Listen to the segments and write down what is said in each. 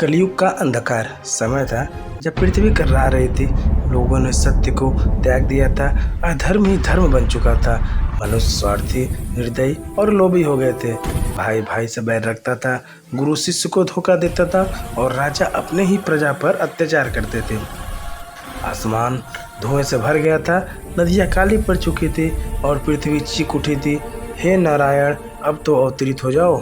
कलयुग का अंधकार समय था जब पृथ्वी कर्रा रही थी। लोगों ने सत्य को त्याग दिया था। अधर्म ही धर्म बन चुका था। मनुष्य स्वार्थी, निर्दयी और लोभी हो गए थे। भाई भाई से बैर रखता था, गुरु शिष्य को धोखा देता था और राजा अपने ही प्रजा पर अत्याचार करते थे। आसमान धुएं से भर गया था, नदियाँ काली पड़ चुकी थी और पृथ्वी चीख उठी थी, हे नारायण, अब तो अवतरित हो जाओ।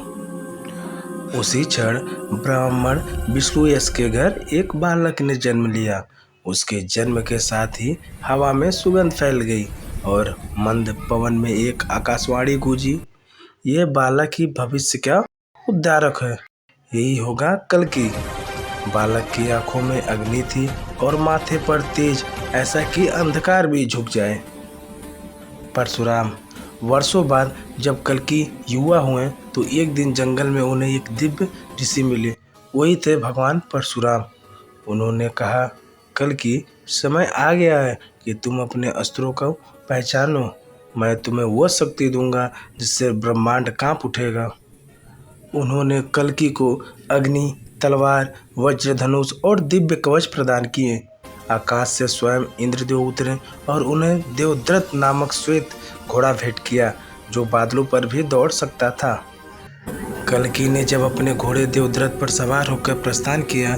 उसी क्षण ब्राह्मण विष्णु यश के घर एक बालक ने जन्म लिया। उसके जन्म के साथ ही हवा में सुगंध फैल गई और मंद पवन में एक आकाशवाणी गूंजी, ये बालक ही भविष्य का उद्धारक है, यही होगा कल्कि। बालक की आंखों में अग्नि थी और माथे पर तेज, ऐसा कि अंधकार भी झुक जाए। परशुराम वर्षों बाद जब कल्कि युवा हुए तो एक दिन जंगल में उन्हें एक दिव्य ऋषि मिले। वही थे भगवान परशुराम। उन्होंने कहा, कल्कि समय आ गया है कि तुम अपने अस्त्रों को पहचानो। मैं तुम्हें वह शक्ति दूंगा जिससे ब्रह्मांड कांप उठेगा। उन्होंने कल्कि को अग्नि, तलवार, वज्रधनुष और दिव्य कवच प्रदान किए। आकाश से स्वयं इंद्रदेव उतरे और उन्हें देवदत्त नामक श्वेत घोड़ा भेंट किया जो बादलों पर भी दौड़ सकता था। कल्कि ने जब अपने घोड़े देवदत्त पर सवार होकर प्रस्थान किया,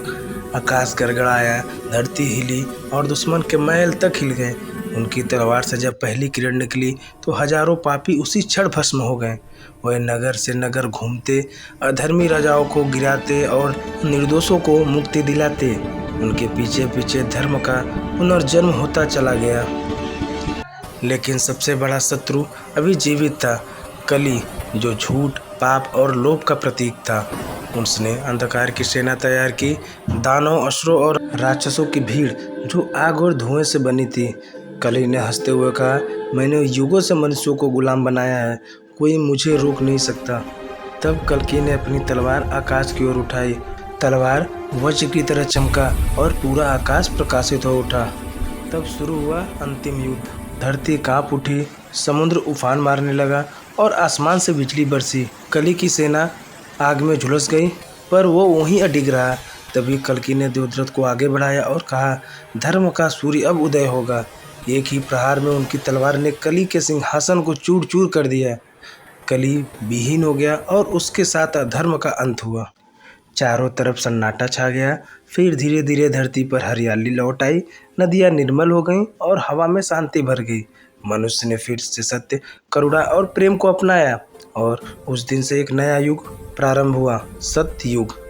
आकाश गड़गड़ाया, धरती हिली और दुश्मन के महल तक हिल गए। उनकी तलवार से जब पहली किरण निकली तो हजारों पापी उसी क्षण भस्म हो गए। वह नगर से नगर घूमते, अधर्मी राजाओं को गिराते और निर्दोषों को मुक्ति दिलाते। उनके पीछे पीछे धर्म का पुनर्जन्म होता चला गया। लेकिन सबसे बड़ा शत्रु अभी जीवित था, कली, जो झूठ, पाप और लोभ का प्रतीक था। उसने अंधकार की सेना तैयार की, दानव, असुरों और राक्षसों की भीड़ जो आग और धुएं से बनी थी। कली ने हंसते हुए कहा, मैंने युगों से मनुष्यों को गुलाम बनाया है, कोई मुझे रोक नहीं सकता। तब कल्कि ने अपनी तलवार आकाश की ओर उठाई। तलवार वज्र की तरह चमका और पूरा आकाश प्रकाशित हो उठा। तब शुरू हुआ अंतिम युद्ध। धरती कांप उठी, समुद्र उफान मारने लगा और आसमान से बिजली बरसी। कली की सेना आग में झुलस गई पर वो वहीं अडिग रहा। तभी कल्कि ने देवदत्त को आगे बढ़ाया और कहा, धर्म का सूर्य अब उदय होगा। एक ही प्रहार में उनकी तलवार ने कली के सिंहासन को चूर चूर कर दिया। कली विहीन हो गया और उसके साथ अधर्म का अंत हुआ। चारों तरफ सन्नाटा छा गया। फिर धीरे धीरे धरती पर हरियाली लौट आई, नदियाँ निर्मल हो गईं और हवा में शांति भर गई। मनुष्य ने फिर से सत्य, करुणा और प्रेम को अपनाया और उस दिन से एक नया युग प्रारंभ हुआ, सत्य युग।